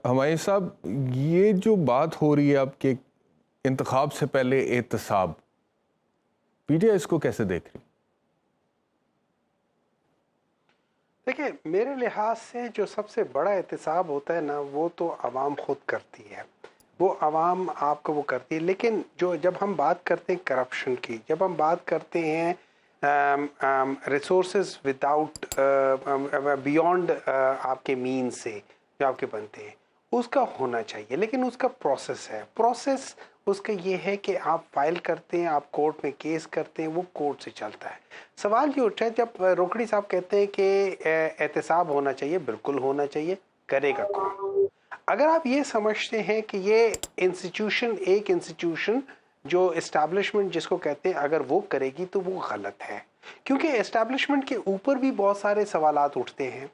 हमारे साहब, ये जो बात हो रही है आपके इंतखाब से पहले एहतसाब, पीटीआई इसको कैसे देख रही? देखिए, मेरे लिहाज से जो सबसे बड़ा एहतसाब होता है ना, वो तो आवाम खुद करती है। वो आवाम आपको वो करती है। लेकिन जो जब हम बात करते हैं करप्शन की, जब हम बात करते हैं रिसोर्सेज विदाउट बियॉन्ड आपके मीन से जो आपके बनते हैं, उसका होना चाहिए। लेकिन उसका प्रोसेस है। प्रोसेस उसका ये है कि आप फाइल करते हैं, आप कोर्ट में केस करते हैं, वो कोर्ट से चलता है। सवाल ये उठा है, जब रोकड़ी साहब कहते हैं कि एहतसाब होना चाहिए, बिल्कुल होना चाहिए। करेगा कौन? अगर आप ये समझते हैं कि ये इंस्टीट्यूशन, एक इंस्टीट्यूशन जो इस्टेब्लिशमेंट जिसको कहते हैं, अगर वो करेगी तो वो गलत है। क्योंकि इस्टेब्लिशमेंट के ऊपर भी बहुत सारे सवालात उठते हैं।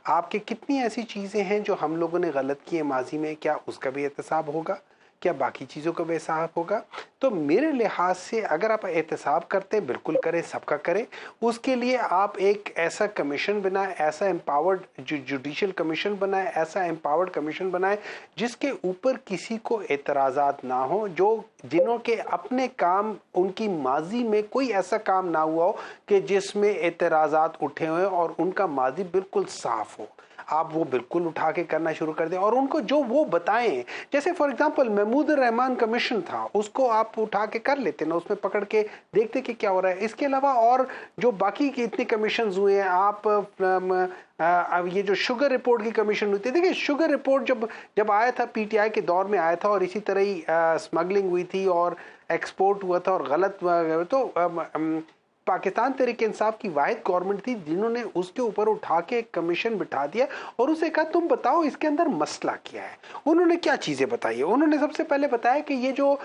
आपके कितनी ऐसी चीज़ें हैं जो हम लोगों ने गलत की है माजी में, क्या उसका भी एहतसाब होगा? क्या बाकी चीज़ों का भी एहतसाब होगा? तो मेरे लिहाज से अगर आप एहतसाब करते हैं, बिल्कुल करें, सबका करें। उसके लिए आप एक ऐसा कमीशन बनाएं, ऐसा एम्पावर्ड जो जुडिशल कमीशन बनाएं, ऐसा एम्पावर्ड कमीशन बनाएं जिसके ऊपर किसी को एतराज़ात ना हो, जो जिन्हों के अपने काम, उनकी माजी में कोई ऐसा काम ना हुआ हो कि जिसमें एतराज़ात उठे हुए और उनका माजी बिल्कुल साफ हो। आप वो बिल्कुल उठा के करना शुरू कर दें और उनको जो वो बताएं, जैसे for example Mahmood Rahman commission था, उसको आप उठा के कर लेते ना, उसमें पकड़ के देखते कि क्या हो रहा है। इसके अलावा और जो बाकी के इतने कमीशन हुए हैं, आप अब ये जो शुगर रिपोर्ट की कमीशन हुई थी, देखिए शुगर रिपोर्ट जब जब आया था, पीटीआई के दौर में आया था, और इसी तरह ही स्मगलिंग हुई थी और एक्सपोर्ट हुआ था और गलत, तो पाकिस्तान तहरीक इंसाफ की वाहिद गवर्नमेंट थी जिन्होंने उसके ऊपर उठा के एक कमीशन बिठा दिया और उसे कहा तुम बताओ इसके अंदर मसला क्या है। उन्होंने क्या चीजें बताई है? उन्होंने सबसे पहले बताया कि ये जो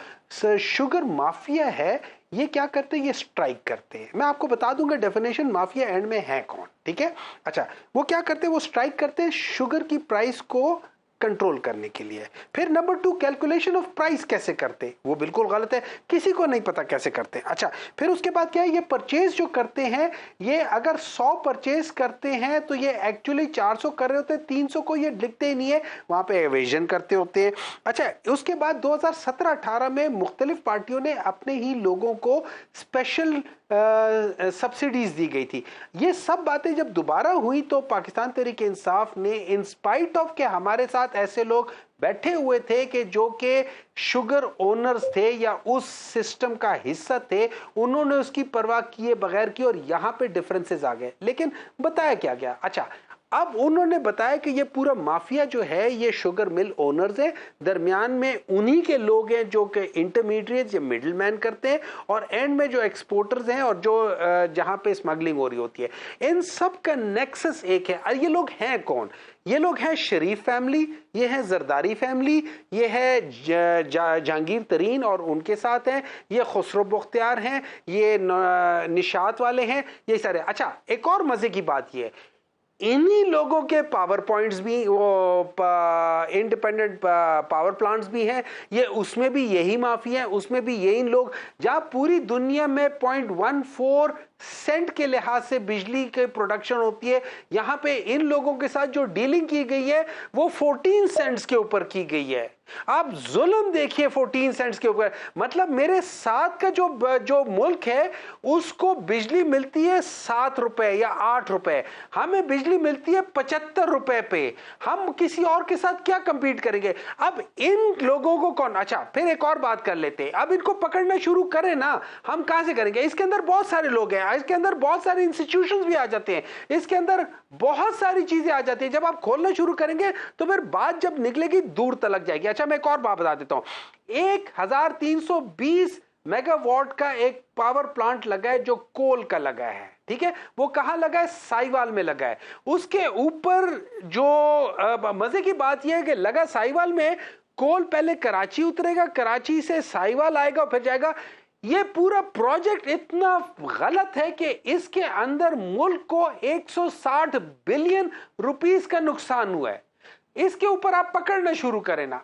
शुगर माफिया है, ये क्या करते हैं? ये स्ट्राइक करते हैं। मैं आपको बता दूंगा डेफिनेशन माफिया एंड में है कौन, ठीक है? अच्छा, वो क्या करते हैं? वो स्ट्राइक करते हैं शुगर की प्राइस को कंट्रोल करने के लिए। फिर नंबर 2, कैलकुलेशन ऑफ प्राइस कैसे करते? वो बिल्कुल गलत है, किसी को नहीं पता कैसे करते हैं। अच्छा, फिर उसके बाद क्या है? ये परचेज जो करते हैं, ये अगर 100 परचेज करते हैं तो ये एक्चुअली 400 कर रहे होते हैं, 300 को ये लिखते ही नहीं है, वहां पे एवेजन करते होते हैं। अच्छा, उसके बाद 2017-18 में मुख्तलिफ पार्टियों ने अपने ही लोगों को स्पेशल सब्सिडीज दी गई थी। ये सब बातें जब दोबारा हुई तो पाकिस्तान तहरीक इंसाफ ने, इन स्पाइट ऑफ के हमारे साथ ऐसे लोग बैठे हुए थे कि जो कि शुगर ओनर्स थे या उस सिस्टम का हिस्सा थे, उन्होंने उसकी परवाह किए बगैर की और यहां पे डिफरेंसेस आ गए। लेकिन बताया क्या गया? अच्छा, अब उन्होंने बताया कि ये पूरा माफिया जो है, ये शुगर मिल ओनर्स है, दरमियान में उन्हीं के लोग हैं जो कि इंटरमीडिएट या मिडिल मैन करते हैं, और एंड में जो एक्सपोर्टर्स हैं और जो जहां पे स्मगलिंग हो रही होती है। इन सब का नेक्सस एक है। ये लोग हैं कौन? ये लोग हैं शरीफ फैमिली, ये है जरदारी फैमिली, ये है जहांगीर तरीन और उनके साथ हैं, ये खुसरो बख्तियार हैं, ये निशात वाले हैं, ये सारे। अच्छा, एक और मजे की बात ये है, इन्हीं लोगों के पावर पॉइंट्स भी, वो इंडिपेंडेंट पावर प्लांट्स भी हैं, ये उसमें भी यही माफिया है, उसमें भी यही लोग। जहां पूरी दुनिया में 0.14 सेंट के लिहाज से बिजली के प्रोडक्शन होती है, यहां पे इन लोगों के साथ जो डीलिंग की गई है वो 14 सेंट्स के ऊपर की गई है। आप जुल्म देखिए, 14 सेंट्स के ऊपर। मतलब मेरे साथ का जो मुल्क है उसको बिजली मिलती है 7 रुपए या 8 रुपए, हमें बिजली मिलती है 75 रुपए पे। हम किसी और के साथ क्या कंपीट करेंगे? अब इन लोगों को कौन? अच्छा, फिर एक और बात कर लेते हैं, अब इनको पकड़ना शुरू करें ना, हम कहां से करेंगे? इसके अंदर बहुत सारे लोग हैं, इसके अंदर बहुत सारे इंस्टीट्यूशंस भी आ जाते हैं, इसके अंदर बहुत सारी चीजें आ जाती हैं। जब आप खोलना शुरू करेंगे तो फिर बात जब निकलेगी दूर तलक जाएगी। अच्छा, मैं एक और बात बता देता हूं, 1320 मेगावाट का एक पावर प्लांट लगा है जो कोल का लगा है, ठीक है? वो कहां लगा है? साहिवाल में लगा है। उसके ऊपर जो मजे की बात यह है कि लगा साहिवाल में, कोल पहले कराची उतरेगा, कराची से साहिवाल आएगा, फिर जाएगा। ये पूरा प्रोजेक्ट इतना गलत है कि इसके अंदर मुल्क को 160 बिलियन रुपीस का नुकसान हुआ है। इसके ऊपर आप पकड़ना शुरू करें ना।